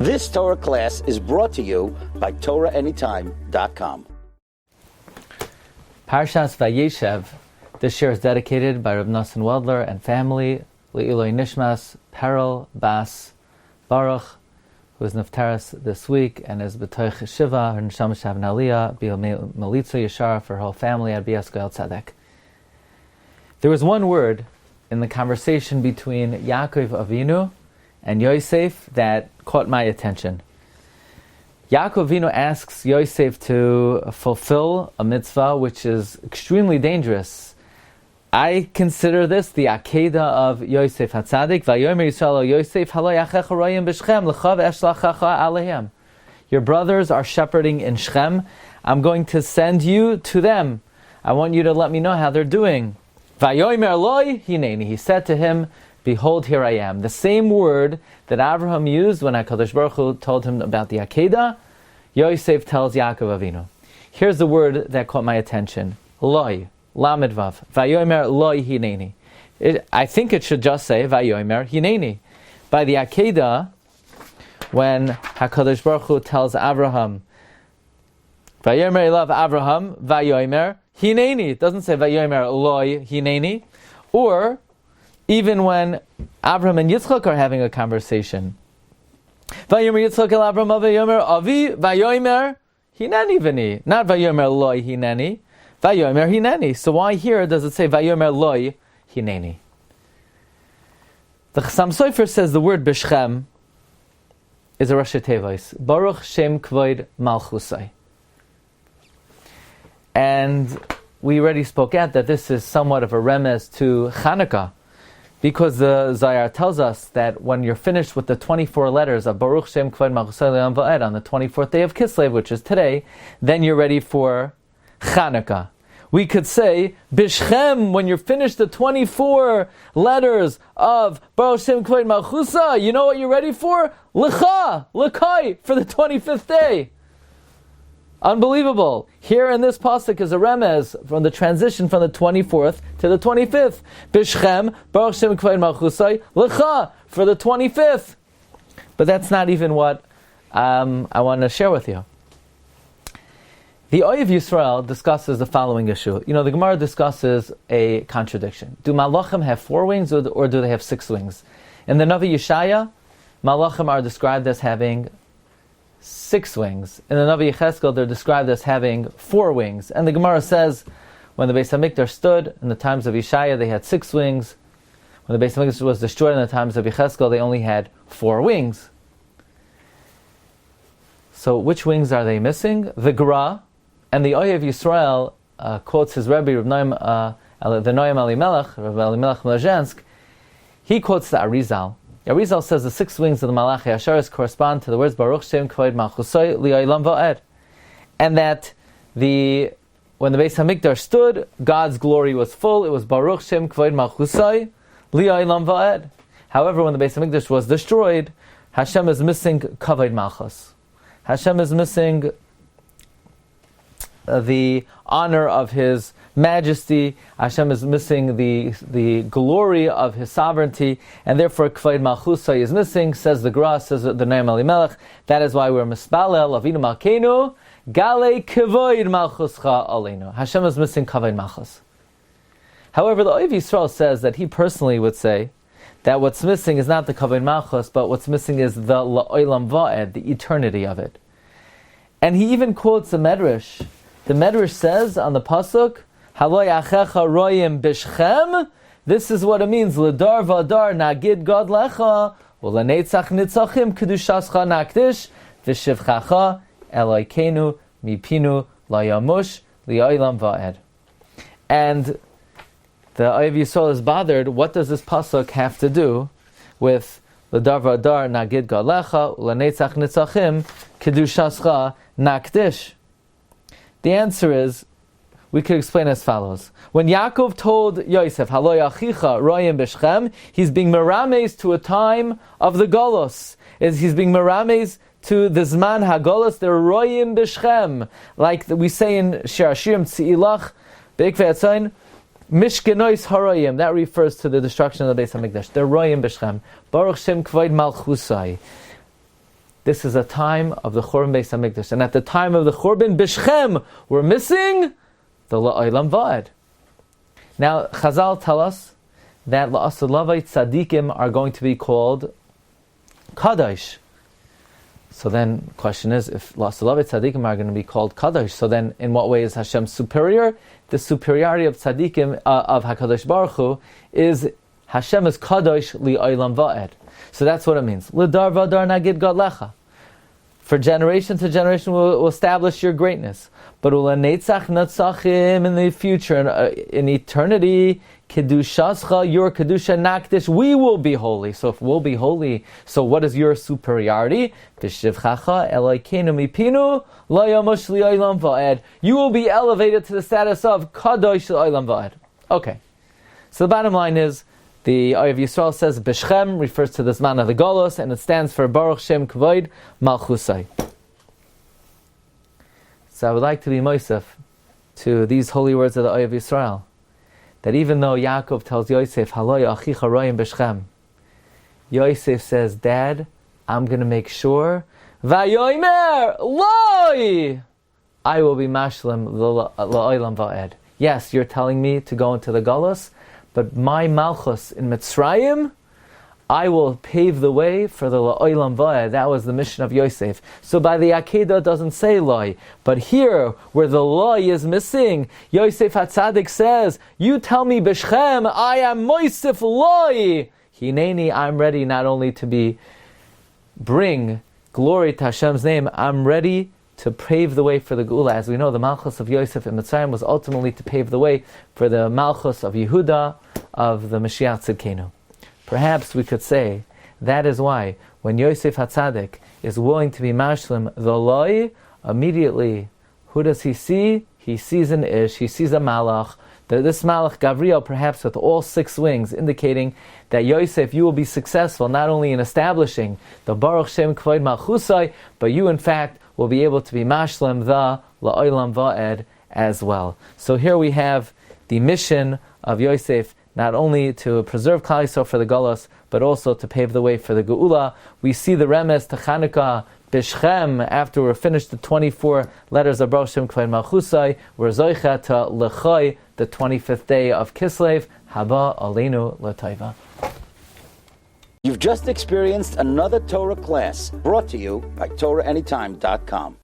This Torah class is brought to you by TorahAnytime.com. Parshas Vayeshev. This year is dedicated by Reb Nosson Wadler and family, Le'iloi Nishmas, Perel, Bas, Baruch, who is Neftaris this week, and is B'toich Shiva, her Neshama Shav Naliyah, B'il Melitza Yeshara for her whole family at B'yas Goel Tzedek. There was one word in the conversation between Yaakov Avinu and Yosef that caught my attention. Yaakov Avinu asks Yosef to fulfill a mitzvah which is extremely dangerous. I consider this the Akedah of Yosef HaTzadik. Vayomer Yisrael Yosef halo yachecha royim b'Shechem l'cha v'eshlachacha alehem. Your brothers are shepherding in Shechem. I'm going to send you to them. I want you to let me know how they're doing. Vayomer loy hineni. He said to him, behold, here I am. The same word that Abraham used when HaKadosh Baruch Hu told him about the Akedah, Yosef tells Yaakov Avinu. Here's the word that caught my attention. Loy. Lamed Vav. Vayomer loy hineni. I think it should just say Vayomer hineni. By the Akedah, when HaKadosh Baruch Hu tells Abraham, Vayomer elav Abraham, Vayomer hineni. It doesn't say Vayomer loy hineni. Or, even when Abraham and Yitzchak are having a conversation, Vayomer Yitzchak el Abraham Vayomer Avi Vayomer hineni v'ni. Not Vayomer loy hineni. Vayomer hineni. So why here does it say Vayomer loy hineni? The Chassam Sofer says the word B'Shechem is a Rashi Tevis. Baruch Shem Kvoid Malchusai. And we already spoke out that this is somewhat of a remez to Chanukah, because the Zayar tells us that when you're finished with the 24 letters of Baruch Shem Kvoid Malchusai Le'am Va'ed on the 24th day of Kislev, which is today, then you're ready for Chanukah. We could say, B'Shechem, when you're finished the 24 letters of Baruch Shem Kvoid Malchusa, you know what you're ready for? L'cha, L'kai, for the 25th day. Unbelievable. Here in this pasuk is a remez from the transition from the 24th to the 25th. B'Shechem, Baruch Shem Kvoid Malchusa, L'cha, for the 25th. But that's not even what I want to share with you. The Oyev Yisrael discusses the following issue. You know, the Gemara discusses a contradiction. Do malachim have 4 wings or do they have 6 wings? In the Navi Yeshaya, malachim are described as having 6 wings. In the Navi Yecheskel, they're described as having 4 wings. And the Gemara says, when the Beis HaMikdash stood, in the times of Yeshaya, they had 6 wings. When the Beis HaMikdash was destroyed in the times of Yecheskel, they only had 4 wings. So which wings are they missing? The Gra, and the Oyev Yisrael quotes his Rabbi, the Noam Elimelech, Rabbi Elimelech Mlazhensk. He quotes the Arizal. Arizal says the 6 wings of the Malachi Asheris correspond to the words Baruch Shem Kvoid Malchusai Li'olam Va'ed, and that when the Beis HaMikdash stood, God's glory was full. It was Baruch Shem Kvoid Malchusai Li'olam Va'ed. However, when the Beis HaMikdash was destroyed, Hashem is missing Kavod Malchus. Hashem is missing the honor of His majesty. Hashem is missing the glory of His sovereignty, and therefore Kvoid Malchusai is missing, says the Gra, says the Noam Elimelech. That is why we're Mispalel, Avinu Malkeinu, Gale Kvoid Malchuscha Aleinu. Hashem is missing Kvoid Malchus. However, the Oyev Yisrael says that he personally would say that what's missing is not the Kvoid Malchus, but what's missing is the La'olam Va'ed, the eternity of it. And he even quotes a Medrash. The Medrash says on the pasuk, "Halo yachecha royim b'Shechem." This is what it means: "L'dar v'adar nagid God lecha, u'lenetzach nitzachim kedushascha nakdish v'shivchacha Elokeinu mipinu layamush li'olam va'ed." And the Oyev Yisrael is bothered. What does this pasuk have to do with "L'dar v'adar nagid God lecha, u'lenetzach nitzachim kedushascha nakdish"? The answer is, we could explain as follows. When Yaakov told Yosef, Halo yachicha royim b'Shechem, he's being merames to a time of the Golos. He's being merames to the Zman HaGolos, the royim b'Shechem. Like we say in Shir Hashirim, Tzi'ilach, Be'ikvei Atzayin, Mishkenois haroyim. That refers to the destruction of the Beis HaMikdash. The royim b'Shechem. Baruch Shem Kvoid Malchusai. this is a time of the Churban Beis HaMikdash. And at the time of the Churban, B'Shechem, we're missing the La'olam Va'ed. Now, Chazal tell us that La'asalavai Tzadikim are going to be called Kadosh. So then, the question is, if La'asalavai Tzadikim are going to be called Kadosh, so then in what way is Hashem superior? The superiority of Tzadikim, of HaKadosh Baruch Hu, is Hashem is Kadosh Li'olam Va'ed. So that's what it means. L'dar v'dar nagid gadlecha. For generation to generation will establish your greatness. But u'lanetzach natzachim, in the future, in eternity, kedushascha, your kedusha nakdish, we will be holy. So if we'll be holy, so what is your superiority? B'shivchacha elokeinu mipinu lo yamush li'olam va'ed. You will be elevated to the status of kadosh li'olam va'ed. Okay. So the bottom line is, the Oyev Yisrael says B'Shechem refers to this man of the Golos, and it stands for Baruch Shem Kavod Malchusai. So I would like to be moisef to these holy words of the Oyev Yisrael, that even though Yaakov tells Yosef, Haloi achicha royim B'Shechem, Yosef says, Dad, I'm going to make sure, Vayomer Loi, I will be mashlim la'olam va'ed. Yes, you're telling me to go into the Golos, but my Malchus in Mitzrayim, I will pave the way for the La'olam Va'ed. That was the mission of Yosef. So by the Akedah it doesn't say Loi. But here, where the Loi is missing, Yosef HaTzadik says, you tell me B'Shechem, I am Moisef Loi. Hineni, I'm ready not only to bring glory to Hashem's name, I'm ready to pave the way for the Geula. As we know, the Malchus of Yosef in Mitzrayim was ultimately to pave the way for the Malchus of Yehuda, of the Mashiach Tzidkenu. Perhaps we could say, that is why, when Yosef HaTzadik is willing to be mashlim the Loi, immediately, who does he see? He sees an Ish, he sees a Malach, this Malach Gavriel, perhaps with all 6 wings, indicating that Yosef, you will be successful not only in establishing the Baruch Shem Kavod Malchusai, but you in fact will be able to be mashlim the La'olam Va'ed as well. So here we have the mission of Yosef, not only to preserve Klal Yisrael for the Golos, but also to pave the way for the Geula. We see the remes to Chanukah, B'Shechem, after we're finished the 24 letters of Baruch Shem Kavod Malchusai, we're Zoicha to L'chai, the 25th day of Kislev, Haba Aleinu L'Taiva. You've just experienced another Torah class brought to you by TorahAnytime.com.